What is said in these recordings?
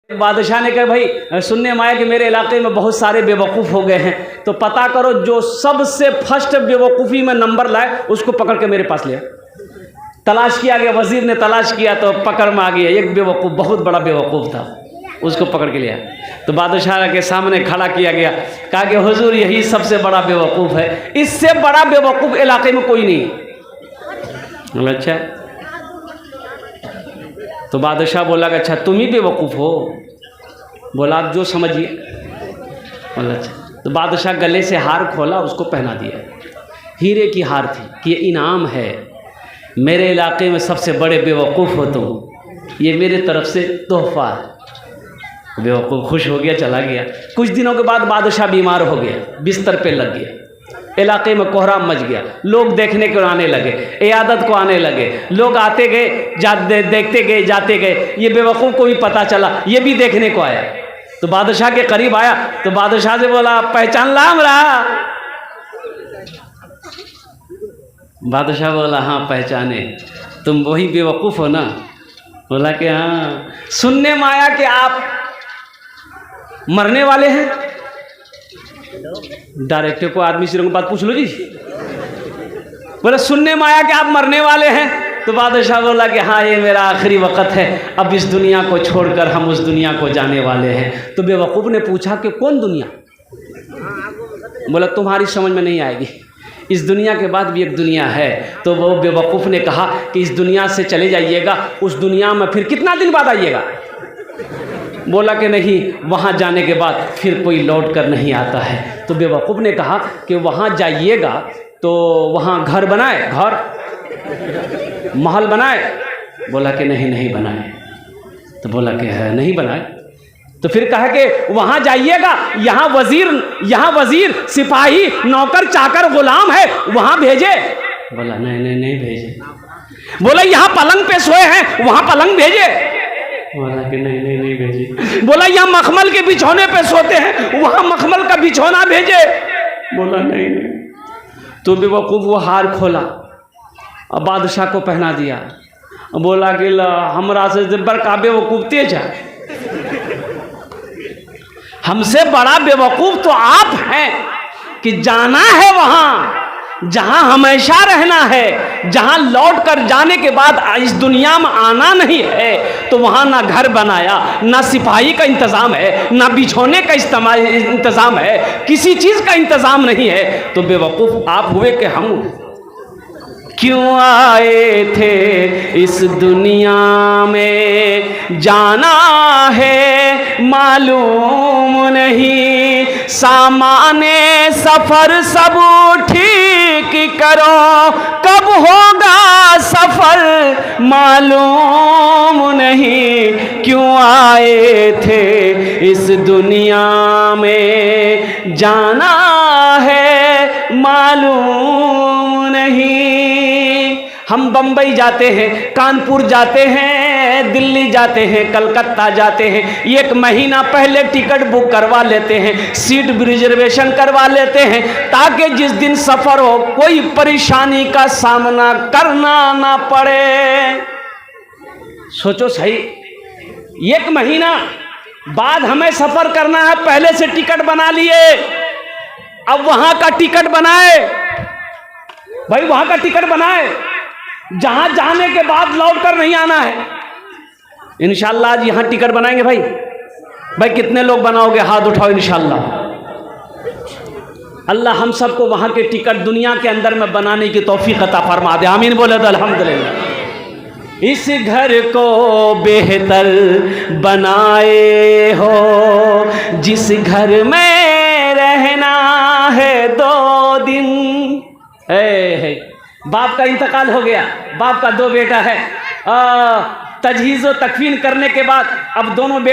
बादशाह ने कहा भाई सुनने में आया कि मेरे इलाके में बहुत सारे बेवकूफ़ हो गए हैं, तो पता करो जो सबसे फर्स्ट बेवकूफ़ी में नंबर लाए उसको पकड़ के मेरे पास लिया। तलाश किया गया, वज़ीर ने तलाश किया तो पकड़ में आ गया एक बेवकूफ़, बहुत बड़ा बेवकूफ़ था, उसको पकड़ के लिया। तो बादशाह के सामने खड़ा किया गया, कहा कि हुजूर यही सबसे बड़ा बेवकूफ़ है, इससे बड़ा बेवकूफ़ इलाके में कोई नहीं। अच्छा, तो बादशाह बोला कि अच्छा तुम ही बेवकूफ़ हो? बोला आप जो समझिए। बोला अच्छा। तो बादशाह गले से हार खोला, उसको पहना दिया। हीरे की हार थी कि ये इनाम है, मेरे इलाके में सबसे बड़े बेवकूफ़ हो तुम, ये मेरे तरफ से तोहफा है। बेवकूफ़ खुश हो गया, चला गया। कुछ दिनों के बाद बादशाह बीमार हो गया, बिस्तर पे लग गया। इलाके में कोहराम मच गया, लोग देखने को आने लगे, इयादत को आने लगे, लोग आते गए देखते गए जाते गए। ये बेवकूफ़ को भी पता चला, ये भी देखने को आया। तो बादशाह के करीब आया तो बादशाह से बोला पहचान ला हमरा? बादशाह बोला हाँ पहचाने, तुम वही बेवकूफ़ हो ना? बोला कि हाँ। सुनने में आया कि आप मरने वाले हैं। डायरेक्टर को आदमी से बात पूछ लो जी। बोले सुनने में आया कि आप मरने वाले हैं। तो बादशाह बोला कि हाँ ये मेरा आखिरी वक्त है, अब इस दुनिया को छोड़कर हम उस दुनिया को जाने वाले हैं। तो बेवकूफ़ ने पूछा कि कौन दुनिया? बोला तुम्हारी समझ में नहीं आएगी, इस दुनिया के बाद भी एक दुनिया है। तो वो बेवकूफ़ ने कहा कि इस दुनिया से चले जाइएगा, उस दुनिया में फिर कितना दिन बाद आइएगा? बोला कि नहीं, वहाँ जाने के बाद फिर कोई लौट कर नहीं आता है। तो बेवकूफ़ ने कहा कि वहाँ जाइएगा तो वहाँ घर बनाए, घर महल बनाए? बोला कि नहीं बनाए। तो बोला कि है नहीं बनाए। तो फिर कहा कि वहाँ जाइएगा, यहाँ वज़ीर सिपाही नौकर चाकर गुलाम है, वहाँ भेजे? बोला नहीं भेजे। बोला यहाँ पलंग पे सोए हैं, वहाँ पलंग भेजे? बोला कि नहीं भेजे। बोला यहाँ मखमल के बिछौने पे सोते हैं, वहाँ मखमल का बिछौना भेजे? बोला नहीं। तो बेवकूफ़ वो हार खोला, अब बादशाह को पहना दिया। बोला कि हमरा से बड़का बेवकूफ़ तेज है, हमसे बड़ा बेवकूफ़ तो आप हैं कि जाना है वहाँ जहाँ हमेशा रहना है, जहाँ लौट कर जाने के बाद इस दुनिया में आना नहीं है। तो वहाँ ना घर बनाया, ना सिपाही का इंतज़ाम है, ना बिछौने का इंतज़ाम है, किसी चीज़ का इंतज़ाम नहीं है। तो बेवकूफ़ आप हुए कि हम क्यों आए थे इस दुनिया में, जाना है मालूम नहीं, सामाने सफ़र सब ठीक करो, कब होगा सफ़र मालूम नहीं, क्यों आए थे इस दुनिया में, जाना है मालूम नहीं। हम बम्बई जाते हैं, कानपुर जाते हैं, दिल्ली जाते हैं, कलकत्ता जाते हैं, 1 महीना पहले टिकट बुक करवा लेते हैं, सीट रिजर्वेशन करवा लेते हैं, ताकि जिस दिन सफ़र हो कोई परेशानी का सामना करना ना पड़े। सोचो सही, 1 महीना बाद हमें सफ़र करना है, पहले से टिकट बना लिए, अब वहाँ का टिकट बनाए भाई, वहाँ का टिकट बनाए, जहाँ जाने के बाद लौट कर नहीं आना है। इंशाल्लाह आज यहाँ टिकट बनाएंगे भाई कितने लोग बनाओगे? हाथ उठाओ इंशाल्लाह। अल्लाह हम सबको वहाँ के टिकट दुनिया के अंदर में बनाने की तौफीक अता फरमा दे, आमीन बोले तो अल्हम्दुलिल्लाह। इस घर को बेहतर बनाए हो, जिस घर में रहना है 2 दिन। बाप का इंतकाल हो गया, बाप का 2 बेटा है, तजहीज़ व तकफीन करने के बाद अब दोनों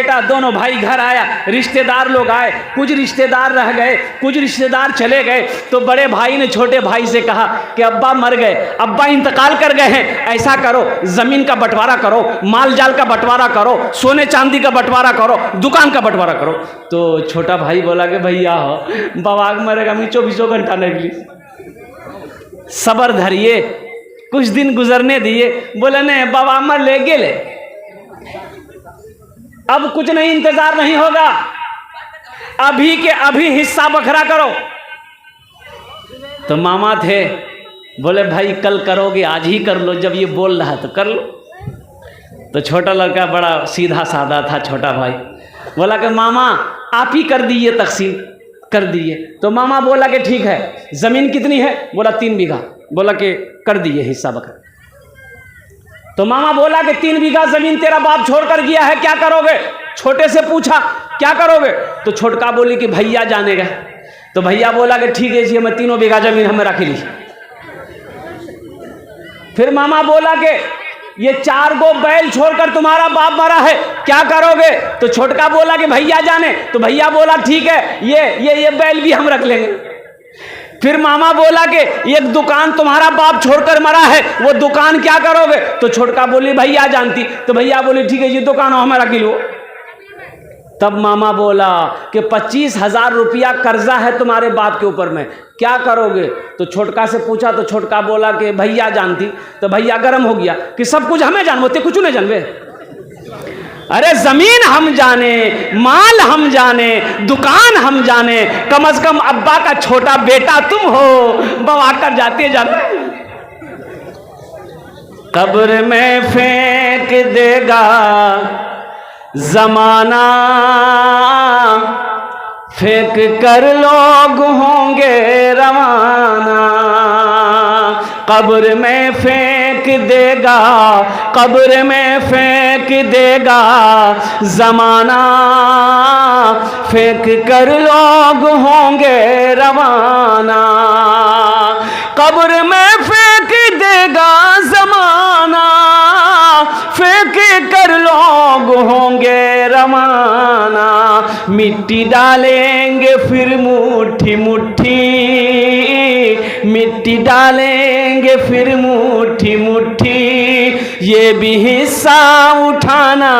भाई घर आया, रिश्तेदार लोग आए, कुछ रिश्तेदार रह गए, कुछ रिश्तेदार चले गए। तो बड़े भाई ने छोटे भाई से कहा कि अब्बा मर गए, अब्बा इंतकाल कर गए हैं, ऐसा करो ज़मीन का बंटवारा करो, माल जाल का बंटवारा करो, सोने चांदी का बंटवारा करो, दुकान का बंटवारा करो। तो छोटा भाई बोला कि भैया हो बाबा मरेगा, मैं 24 घंटा निकली, सबर धरिए, कुछ दिन गुजरने दिए। बोले नहीं बाबा मर ले गेले, अब कुछ नहीं, इंतजार नहीं होगा, अभी के अभी हिस्सा बखरा करो। तो मामा थे, बोले भाई कल करोगे, आज ही कर लो, जब ये बोल रहा है तो कर लो। तो छोटा लड़का बड़ा सीधा साधा था, छोटा भाई, बोला कि मामा आप ही कर दीजिए, तकसीम कर दीजिए। तो मामा बोला कि ठीक है, ज़मीन कितनी है? बोला 3 बीघा। बोला कि कर दीजिए हिस्सा बखरा। तो मामा बोला कि 3 बीघा ज़मीन तेरा बाप छोड़ कर गया है, क्या करोगे? छोटे से पूछा क्या करोगे? तो छोटका बोली कि भैया जानेगा। तो भैया बोला कि ठीक है जी, मैं 3 बीघा ज़मीन हमें रख ली। फिर मामा बोला कि ये 4 गो बैल छोड़कर तुम्हारा बाप मरा है, क्या करोगे? तो छोटका बोला कि भैया जाने। तो भैया बोला ठीक है, ये बैल भी हम रख लेंगे। फिर मामा बोला कि एक दुकान तुम्हारा बाप छोड़कर मरा है, वो दुकान क्या करोगे? तो छोटका बोली भैया जानती। तो भैया बोली ठीक है जी, दुकान हमें रख लो। तब मामा बोला कि 25,000 रुपया कर्जा है तुम्हारे बाप के ऊपर में, क्या करोगे? तो छोटका से पूछा। तो छोटका बोला कि भैया जानती। तो भैया गर्म हो गया कि सब कुछ हमें जानते, कुछ नहीं जानवे। अरे जमीन हम जाने, माल हम जाने, दुकान हम जाने, कम से कम अब्बा का छोटा बेटा तुम हो, बवा कर जाते जाने। कब्र में फेंक देगा जमाना, फेंक कर लोग होंगे रवाना। कब्र में फेंक देगा, कब्र में फेंक देगा जमाना, फेंक कर लोग होंगे रवाना। कब्र में फेंक देगा जमाना, फेंक कर लोग होंगे रवाना। मिट्टी डालेंगे फिर मुट्ठी मुट्ठी, मिट्टी डालेंगे फिर मुट्ठी मुट्ठी, ये भी हिस्सा उठाना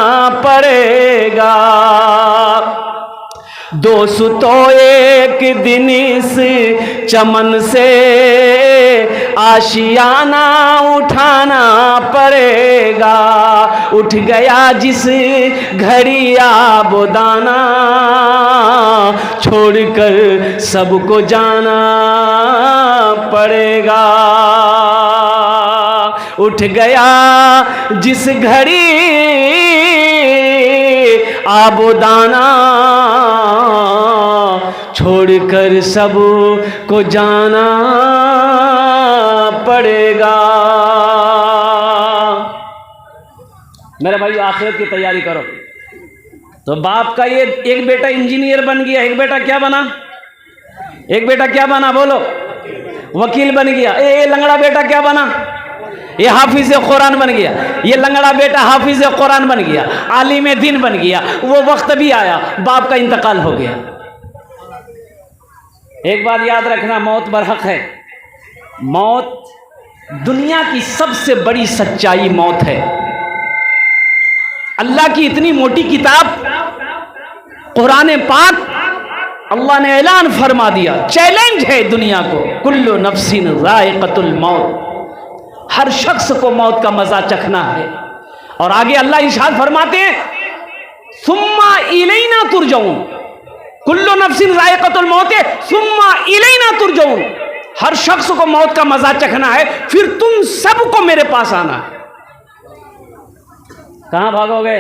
पड़ेगा। दोस्तों एक दिन इस चमन से आशियाना उठाना पड़ेगा। उठ गया जिस घड़ी आबोदाना, छोड़कर सबको जाना पड़ेगा। उठ गया जिस घड़ी आबोदाना, छोड़कर सब को जाना पड़ेगा। मेरे भाई आखिरत की तैयारी करो। तो बाप का ये एक बेटा इंजीनियर बन गया, एक बेटा क्या बना? एक बेटा क्या बना बोलो? वकील बन गया। ये लंगड़ा बेटा क्या बना? ये हाफिज कुरान बन गया। ये लंगड़ा बेटा हाफिज कुरान बन गया, आलिम दीन बन गया। वो वक्त भी आया, बाप का इंतकाल हो गया। एक बात याद रखना, मौत बरहक है। मौत दुनिया की सबसे बड़ी सच्चाई मौत है। अल्लाह की इतनी मोटी किताब कुरान पाक, अल्लाह ने ऐलान फरमा दिया, चैलेंज है दुनिया को, कुल्लु नफ्सिन ज़ाइक़तुल मौत, हर शख्स को मौत का मजा चखना है। और आगे अल्लाह इरशाद फरमाते हैं, सुम्मा इलैना तुरजऊन, कुल्लु नफ्सिन ज़ाइक़तुल मौत सुम्मा इलैना तुरजऊन, हर शख्स को मौत का मजा चखना है, फिर तुम सबको मेरे पास आना है। कहां भागोगे?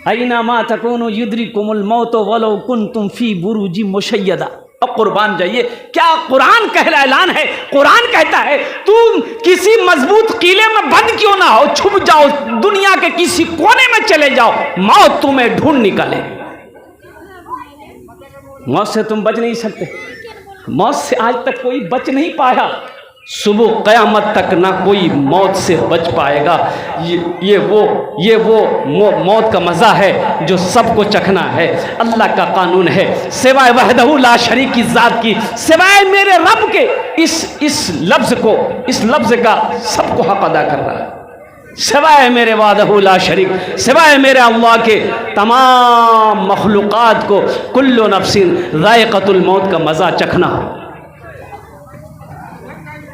ऐना मा तकूनु युद्रिकुमुल मौत वलो कुंतुम फी बुरूजी मुशय्यदा। अब कुर्बान जाइए, क्या कुरान कह रहा ऐलान है। कुरान कहता है तुम किसी मजबूत किले में बंद क्यों ना हो, छुप जाओ, दुनिया के किसी कोने में चले जाओ, मौत तुम्हें ढूंढ निकाले। मौत से तुम बच नहीं सकते। मौत से आज तक कोई बच नहीं पाया, सुबह क़यामत तक ना कोई मौत से बच पाएगा। ये वो मौत का मज़ा है जो सबको चखना है। अल्लाह का कानून है, सिवाय वहदहू ला शरीक की ज़ात की, सिवाय मेरे रब के, इस लफ्ज़ का सबको हक अदा कर रहा है। सिवाय मेरे वहदहू ला शरीक, सिवाय मेरे अल्लाह के तमाम मखलूक़ात को कुल्लु नफ्सिन ज़ाइक़तुल मौत का मज़ा चखना।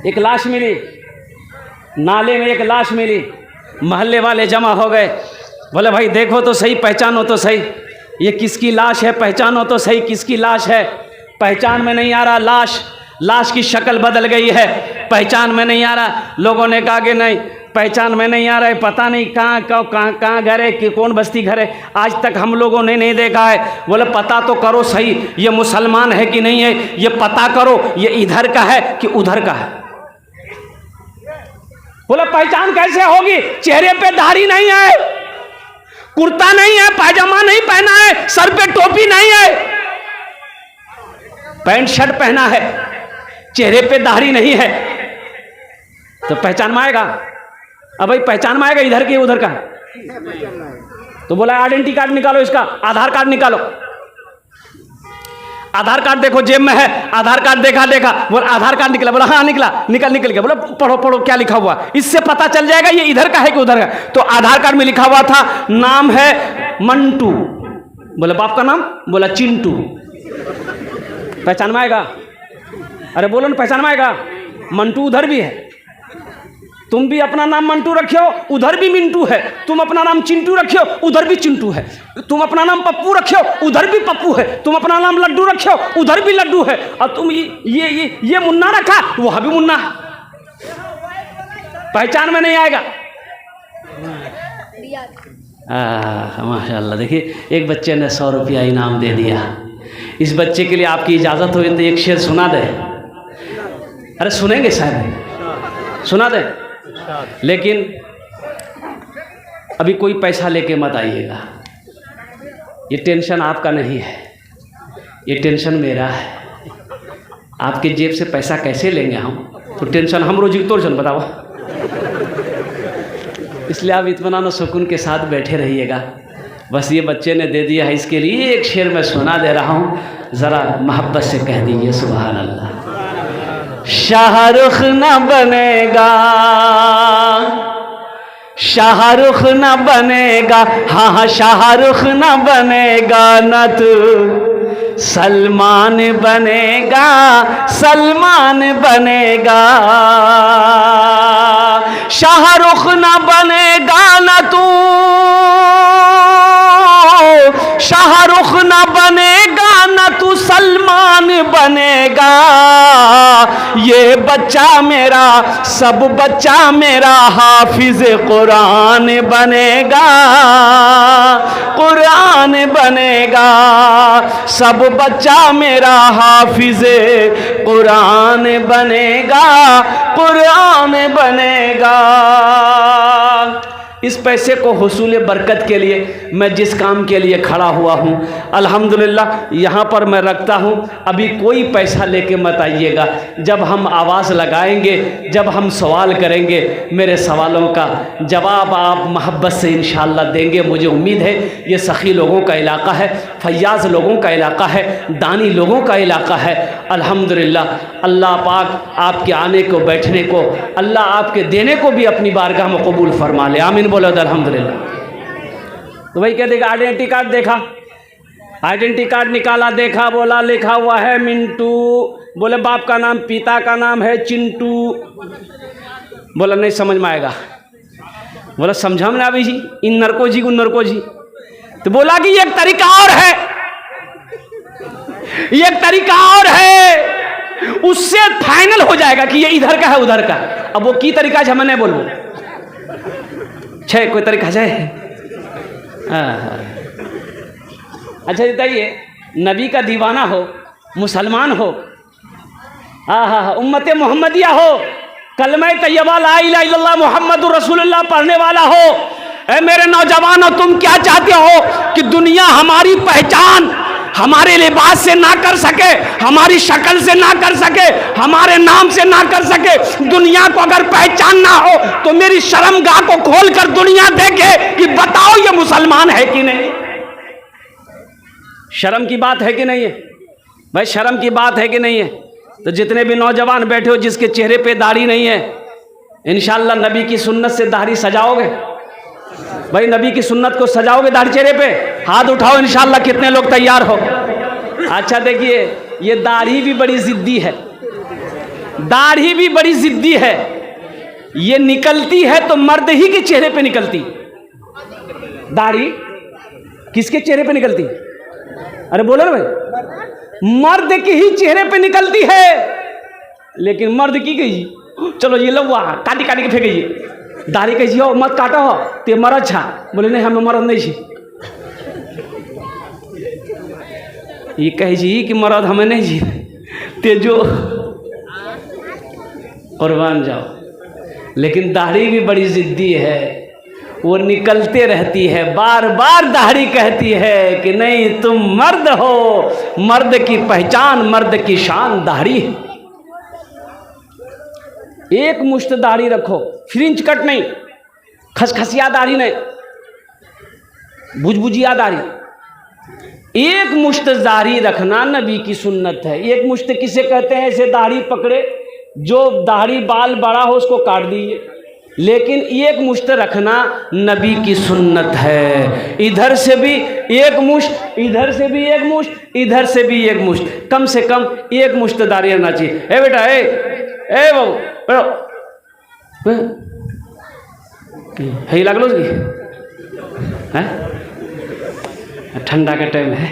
एक लाश मिली नाले में, एक लाश मिली, मोहल्ले वाले जमा हो गए, बोले भाई देखो तो सही, पहचानो तो सही, ये किसकी लाश है, पहचानो तो सही किसकी लाश है। पहचान में नहीं आ रहा, लाश की शक्ल बदल गई है, पहचान में नहीं आ रहा। लोगों ने कहा कि नहीं पहचान में नहीं आ रहा है, पता नहीं कहाँ घर है कि कौन बस्ती घर है, आज तक हम लोगों ने नहीं देखा है। बोले पता तो करो सही, ये मुसलमान है कि नहीं है, ये पता करो, ये इधर का है कि उधर का है। बोले पहचान कैसे होगी, चेहरे पे दाढ़ी नहीं है, कुर्ता नहीं है, पायजामा नहीं पहना है, सर पे टोपी नहीं है, पैंट शर्ट पहना है, चेहरे पे दाढ़ी नहीं है, तो पहचान में आएगा। अब भाई पहचान में आएगा इधर के उधर का। तो बोला आइडेंटिटी कार्ड निकालो, इसका आधार कार्ड निकालो। आधार कार्ड देखो जेब में है, आधार कार्ड देखा, बोला आधार कार्ड निकला, बोला हाँ निकल गया। बोला पढ़ो क्या लिखा हुआ, इससे पता चल जाएगा ये इधर का है कि उधर का। तो आधार कार्ड में लिखा हुआ था नाम है मंटू। बोला बाप का नाम, बोला चिंटू। पहचान में आएगा? अरे बोलो ना, पहचान में आएगा? मंटू उधर भी है, तुम भी अपना नाम मंटू रखियो, उधर भी मिंटू है। तुम अपना नाम चिंटू रखियो, उधर भी चिंटू है। तुम अपना नाम पप्पू रखियो, उधर भी पप्पू है। तुम अपना नाम लड्डू रखियो, उधर भी लड्डू है। और तुम ये मुन्ना रखा, वहां भी मुन्ना है। पहचान में नहीं आएगा। माशाल्लाह, देखिए एक बच्चे ने 100 रुपया इनाम दे दिया। इस बच्चे के लिए आपकी इजाज़त हो तो एक शेर सुना दे। अरे सुनेंगे साहब, सुना दे, लेकिन अभी कोई पैसा लेके मत आइएगा। ये टेंशन आपका नहीं है, ये टेंशन मेरा है। आपके जेब से पैसा कैसे लेंगे हम, तो टेंशन हम रोजी तो बताओ। इसलिए आप इत्मीनान और सुकून के साथ बैठे रहिएगा। बस ये बच्चे ने दे दिया है, इसके लिए एक शेर मैं सुना दे रहा हूँ, ज़रा मोहब्बत से कह दीजिए सुभान अल्लाह। शाहरुख न बनेगा, शाहरुख न बनेगा, हाँ शाहरुख न बनेगा, न तू सलमान बनेगा, सलमान बनेगा। शाहरुख न बनेगा न तू, शाहरुख न बनेगा न तू सलमान बनेगा। ये बच्चा मेरा, सब बच्चा मेरा हाफिज कुरान बनेगा, कुरान बनेगा। सब बच्चा मेरा हाफिज कुरान बनेगा, कुरान बनेगा। इस पैसे को हुसूल बरकत के लिए मैं जिस काम के लिए खड़ा हुआ हूँ, अल्हम्दुलिल्लाह यहाँ पर मैं रखता हूँ। अभी कोई पैसा लेके मत आइएगा। जब हम आवाज़ लगाएंगे, जब हम सवाल करेंगे, मेरे सवालों का जवाब आप मोहब्बत से इंशाअल्लाह देंगे। मुझे उम्मीद है ये सखी लोगों का इलाका है, फैयाज़ लोगों का इलाका है, दानी लोगों का इलाका है। अल्हम्दुलिल्लाह अल्लाह पाक आपके आने को, बैठने को, अल्लाह आपके देने को भी अपनी बारगाह में कबूल फरमा ले। आमीन बोलो अल्हम्दुलिल्लाह। तो भाई क्या देखा, आइडेंटिटी कार्ड देखा, आइडेंटिटी कार्ड निकाला, देखा, बोला लिखा हुआ है मिंटू। बोले बाप का नाम, पिता का नाम है चिंटू। बोला नहीं समझ में आएगा। बोला समझा ना अभी जी, इन नरको जी उन नरको जी। तो बोला कि एक तरीका और है, एक तरीका और है, उससे फाइनल हो जाएगा कि ये इधर का है उधर का। अब वो की तरीका है मैं बोलूँ, कोई तरीका है? अच्छा बताइए, नबी का दीवाना हो, मुसलमान हो, उम्मत मोहम्मदिया हो, कलमा तैयबा ला इलाहा इल्लल्लाह मुहम्मदुर रसूलुल्लाह पढ़ने वाला हो। ऐ मेरे नौजवानों, तुम क्या चाहते हो कि दुनिया हमारी पहचान हमारे लिबास से ना कर सके, हमारी शक्ल से ना कर सके, हमारे नाम से ना कर सके? दुनिया को अगर पहचान ना हो तो मेरी शर्मगाह को खोलकर दुनिया देखे कि बताओ ये मुसलमान है कि नहीं। शर्म की बात है कि नहीं है भाई? शर्म की बात है कि नहीं है? तो जितने भी नौजवान बैठे हो जिसके चेहरे पे दाढ़ी नहीं है, इंशाअल्लाह नबी की सुन्नत से दाढ़ी सजाओगे भाई? नबी की सुन्नत को सजाओगे दाढ़ी चेहरे पे? हाथ उठाओ इंशाअल्लाह, कितने लोग तैयार हो? अच्छा देखिए, ये दाढ़ी भी बड़ी जिद्दी है, दाढ़ी भी बड़ी जिद्दी है। ये निकलती है तो मर्द ही के चेहरे पे निकलती, दाढ़ी किसके चेहरे पे निकलती है? अरे बोलो ना भाई, मर्द के ही चेहरे पे निकलती है। लेकिन मर्द की कही चलो ये लो वहाँ काटी काटी के फेंकिए, दाढ़ी कही हो मत काटो हो ते मरद छा। बोले नहीं हमें मरद नहीं छी। ये कही जी कि मरद हमें नहीं जी, ते जो कुर्बान जाओ। लेकिन दाढ़ी भी बड़ी जिद्दी है, वो निकलते रहती है, बार बार दाढ़ी कहती है कि नहीं तुम मर्द हो, मर्द की पहचान मर्द की शान दाढ़ी है। एक मुश्त दाढ़ी रखो, फ्रिंज कट नहीं, खसखसिया दाढ़ी नहीं, बुझबुझिया दाढ़ी। एक मुश्त दाढ़ी रखना नबी की सुन्नत है। एक मुश्त किसे कहते हैं? ऐसे दाढ़ी पकड़े, जो दाढ़ी बाल बड़ा हो उसको काट दीजिए, लेकिन एक मुश्त रखना नबी की सुन्नत है। इधर से भी एक मुश्त, इधर से भी एक मुश्त, इधर से भी एक मुश्त, कम से कम एक मुश्त दाढ़ी रहना चाहिए। ए बेटा ए बाबू है लगलो जी है? ठंडा का टाइम है,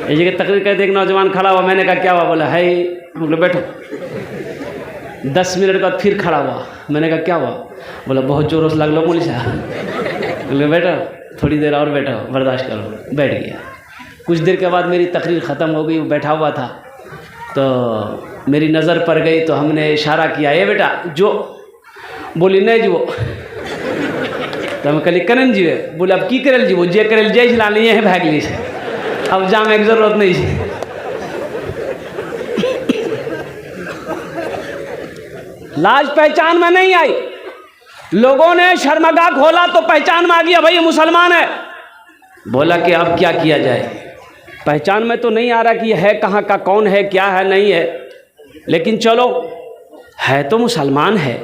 ये जगह तकरीर कहते एक नौजवान खड़ा हुआ, मैंने कहा क्या हुआ? बोला है हम लोग बैठो। 10 मिनट बाद फिर खड़ा हुआ, मैंने कहा क्या हुआ? बोला बहुत जोरों से लगलो पुलिस। बोले बैठो थोड़ी देर और बैठो, बर्दाश्त करो। बैठ गया। कुछ देर के बाद मेरी तकरीर ख़त्म हो गई, वो बैठा हुआ था तो मेरी नज़र पड़ गई, तो हमने इशारा किया ये बेटा जो। बोली नहीं जीवो, तो हम कहली कनन जीवे। बोले अब की करल जीवो, जे करल जय झिला नहीं है भाग ली से, अब जामे की जरूरत नहीं है। लाज पहचान में नहीं आई, लोगों ने शर्मगाह खोला तो पहचान में आ गया भाई ये मुसलमान है। बोला कि अब क्या किया जाए? पहचान में तो नहीं आ रहा कि ये है कहाँ का, कौन है, क्या है, नहीं है, लेकिन चलो है तो मुसलमान है,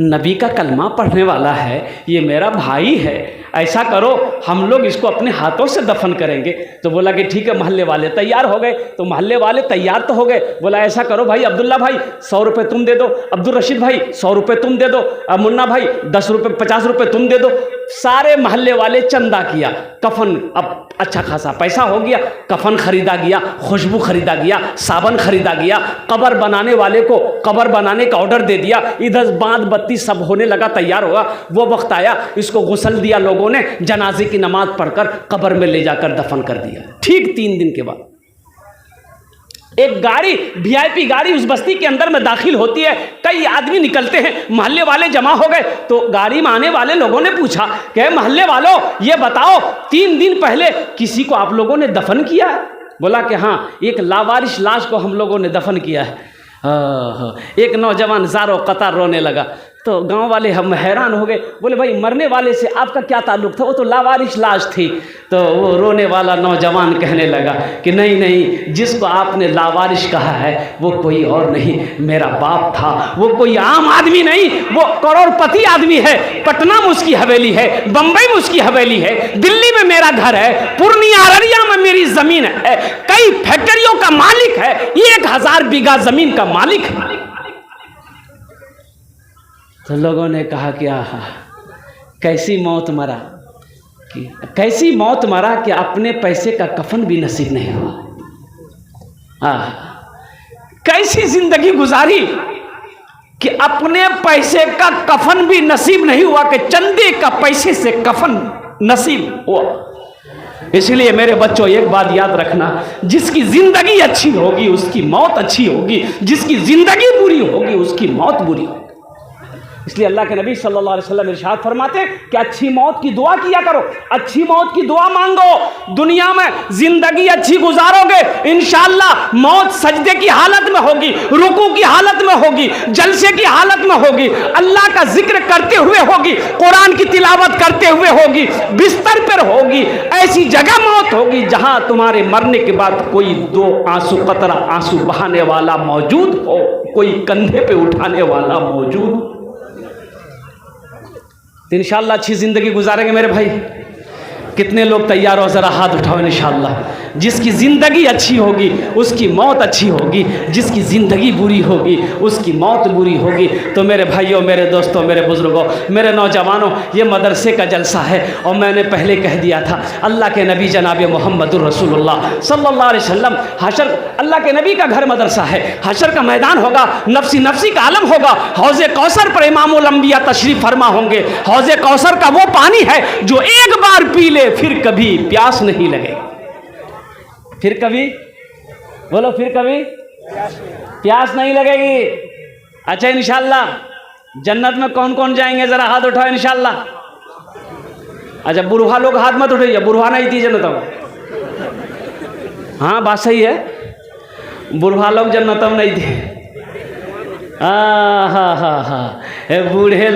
नबी का कलमा पढ़ने वाला है, ये मेरा भाई है, ऐसा करो हम लोग इसको अपने हाथों से दफन करेंगे। तो बोला कि ठीक है। मोहल्ले वाले तैयार हो गए, तो मोहल्ले वाले तैयार तो हो गए। बोला ऐसा करो भाई, अब्दुल्ला भाई 100 रुपये तुम दे दो, अब्दुल रशीद भाई 100 रुपये तुम दे दो, मुन्ना भाई 10 रुपये 50 रुपये तुम दे दो। सारे मोहल्ले वाले चंदा किया, कफन अब अच्छा खासा पैसा हो गया, कफन खरीदा गया, खुशबू खरीदा गया, साबन खरीदा गया, कब्र बनाने वाले को कब्र बनाने का ऑर्डर दे दिया, इधर बांध बत्ती सब होने लगा, तैयार होगा। वो वक्त आया, इसको गुस्ल दिया लोगों ने, जनाजे की नमाज पढ़कर कब्र में ले जाकर दफन कर दिया। ठीक 3 दिन के बाद एक गाड़ी, वीआईपी गाड़ी उस बस्ती के अंदर में दाखिल होती है। कई आदमी निकलते हैं, मोहल्ले वाले जमा हो गए। तो गाड़ी में आने वाले लोगों ने पूछा कि मोहल्ले वालों ये बताओ 3 दिन पहले किसी को आप लोगों ने दफन किया है? बोला कि हाँ, एक लावारिश लाश को हम लोगों ने दफन किया है। एक नौजवान ज़ारो कतार रोने लगा। तो गांव वाले हम हैरान हो गए, बोले भाई मरने वाले से आपका क्या ताल्लुक़ था? वो तो लावारिश लाश थी। तो वो रोने वाला नौजवान कहने लगा कि नहीं नहीं, जिसको आपने लावारिश कहा है वो कोई और नहीं, मेरा बाप था। वो कोई आम आदमी नहीं, वो करोड़पति आदमी है। पटना में उसकी हवेली है, बम्बई में उसकी हवेली है, दिल्ली में मेरा घर है, पूर्णिया अररिया में मेरी ज़मीन है, कई फैक्ट्रियों का मालिक है, 1000 बीघा ज़मीन का मालिक है। तो लोगों ने कहा कि आहा कैसी मौत मरा, कि कैसी मौत मरा कि अपने पैसे का कफन भी नसीब नहीं हुआ। आहा कैसी जिंदगी गुजारी कि अपने पैसे का कफन भी नसीब नहीं हुआ, कि चंदे का पैसे से कफन नसीब हुआ। इसलिए मेरे बच्चों एक बात याद रखना, जिसकी जिंदगी अच्छी होगी उसकी मौत अच्छी होगी, जिसकी जिंदगी बुरी होगी उसकी मौत बुरी होगी। इसलिए अल्लाह के नबी सल्लल्लाहु अलैहि वसल्लम इरशाद फरमाते हैं कि अच्छी मौत की दुआ किया करो, अच्छी मौत की दुआ मांगो। दुनिया में जिंदगी अच्छी गुजारोगे, इंशाअल्लाह मौत सजदे की हालत में होगी, रुकू की हालत में होगी, जलसे की हालत में होगी, अल्लाह का जिक्र करते हुए होगी, कुरान की तिलावत करते हुए होगी, बिस्तर पर होगी। ऐसी जगह मौत होगी जहां तुम्हारे मरने के बाद कोई 2 आंसू कतरा आंसू बहाने वाला मौजूद हो, कोई कंधे पे उठाने वाला मौजूद हो। तो इंशाअल्लाह अच्छी ज़िंदगी गुजारेंगे मेरे भाई। कितने लोग तैयार हो, ज़रा हाथ उठाओ इंशाअल्लाह। जिसकी ज़िंदगी अच्छी होगी उसकी मौत अच्छी होगी, जिसकी ज़िंदगी बुरी होगी उसकी मौत बुरी होगी। तो मेरे भाइयों, मेरे दोस्तों, मेरे बुज़ुर्गों, मेरे नौजवानों, ये मदरसे का जलसा है। और मैंने पहले कह दिया था, अल्लाह के नबी जनाब मोहम्मदुर रसूलुल्लाह सल्लल्लाहु अलैहि वसल्लम, हशर अल्लाह के नबी का घर मदरसा है। हशर का मैदान होगा, नफ्सी नफ्सी का आलम होगा। हौज़े कौसर पर इमामुल अंबिया तशरीफ़ फरमा होंगे। हौज़े कौसर का वो पानी है जो एक बार पी ले फिर कभी प्यास नहीं लगेगी। फिर कभी बोलो, फिर कभी प्यास नहीं लगेगी। अच्छा, इंशाअल्लाह जन्नत में कौन कौन जाएंगे, ज़रा हाथ उठाओ इंशाअल्लाह। अच्छा, बुढ़वा लोग हाथ मत उठाइए, बुढ़वा नहीं थी जन्नत में। हाँ, बात सही है, बुढ़वा लोग जन्नत में नहीं थे। हाँ, बूढ़े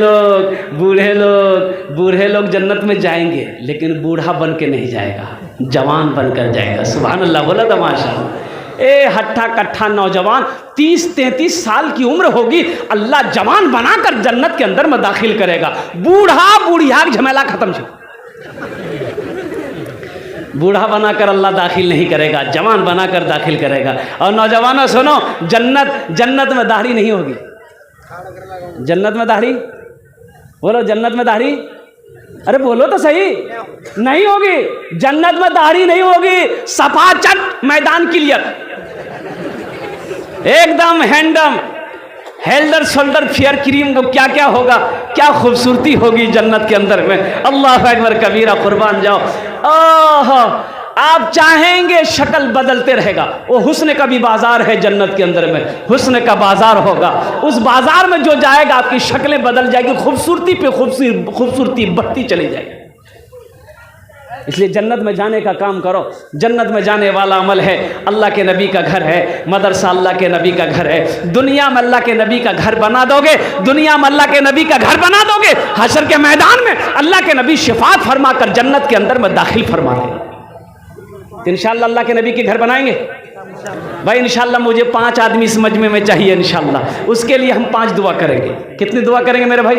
लोग जन्नत में जाएंगे, लेकिन बूढ़ा बन के नहीं जाएगा, जवान बनकर जाएगा। सुभान अल्लाह, बोला था माशाअल्लाह। ए हट्ठा कट्ठा नौजवान 30-33 साल की उम्र होगी, अल्लाह जवान बनाकर जन्नत के अंदर में दाखिल करेगा। बूढ़ा बुढ़िया झमेला खत्म छो, बूढ़ा बनाकर अल्लाह दाखिल नहीं करेगा, जवान बनाकर दाखिल करेगा। और नौजवानों सुनो, जन्नत में दाढ़ी नहीं होगी। जन्नत में दाढ़ी, बोलो जन्नत में दाढ़ी, अरे बोलो तो सही, नहीं होगी। जन्नत में दाढ़ी नहीं होगी, सफाचट मैदान क्लियर, एकदम हैंडम, हेल्डर शोल्डर फेयर क्रीम को क्या क्या होगा, क्या खूबसूरती होगी जन्नत के अंदर में। अल्लाह अकबर कबीरा, कुर्बान जाओ। ओह, आप चाहेंगे शक्ल बदलते रहेगा। वो हुस्न का भी बाजार है जन्नत के अंदर में, हुस्न का बाजार होगा। उस बाजार में जो जाएगा आपकी शक्लें बदल जाएगी, खूबसूरती पे खूबसूरती बढ़ती चली जाएगी। इसलिए जन्नत में जाने का काम करो। जन्नत में जाने वाला अमल है, अल्लाह के नबी का घर है, मदरसा अल्लाह के नबी का घर है। दुनिया में अल्लाह के नबी का घर बना दोगे, दुनिया में अल्लाह के नबी का घर बना दोगे, हशर के मैदान में अल्लाह के नबी शिफात फरमा कर जन्नत के अंदर में दाखिल फरमा देंगे। तो इंशाअल्लाह अल्लाह के नबी के घर बनाएंगे भाई। इंशाअल्लाह मुझे 5 आदमी इस मजमे में चाहिए इंशाअल्लाह। उसके लिए हम 5 दुआ करेंगे। कितनी दुआ करेंगे मेरे भाई?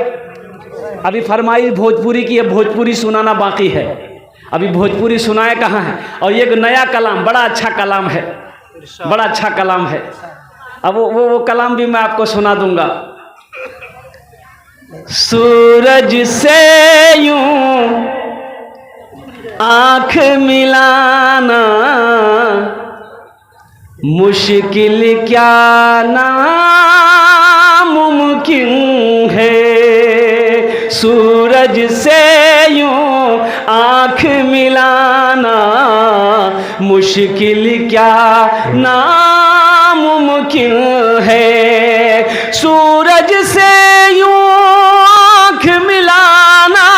अभी फरमाई भोजपुरी की है, भोजपुरी सुनाना बाकी है। अभी भोजपुरी सुनाए कहाँ है? और ये एक नया कलाम, बड़ा अच्छा कलाम है, बड़ा अच्छा कलाम है। अब वो कलाम भी मैं आपको सुना दूंगा। सूरज से यूं आँख मिलाना मुश्किल क्या नामुमकिन है। सूरज से यूं आँख मिलाना मुश्किल क्या नामुमकिन है। सूरज से यूं आँख मिलाना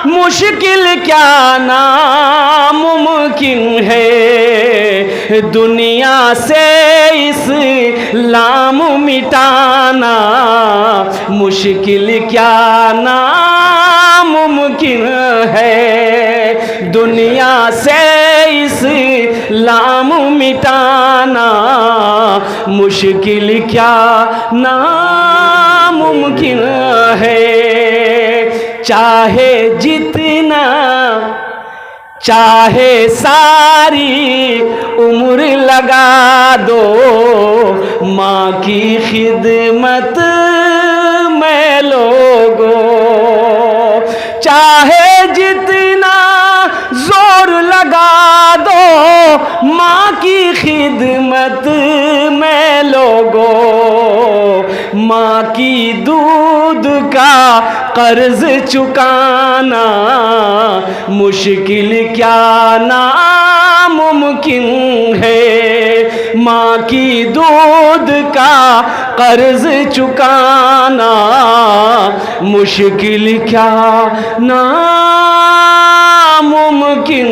मुश्किल क्या नामुमकिन है। दुनिया से इस्लाम मिटाना मुश्किल क्या नामुमकिन है। दुनिया से इस्लाम मिटाना मुश्किल क्या नामुमकिन है। चाहे जितना चाहे सारी उम्र लगा दो, माँ की खिदमत में लोगो। चाहे जितना जोर लगा दो, माँ की खिदमत में लोगो। माँ की दूध का कर्ज चुकाना मुश्किल क्या नामुमकिन है। माँ की दूध का कर्ज चुकाना मुश्किल क्या नामुमकिन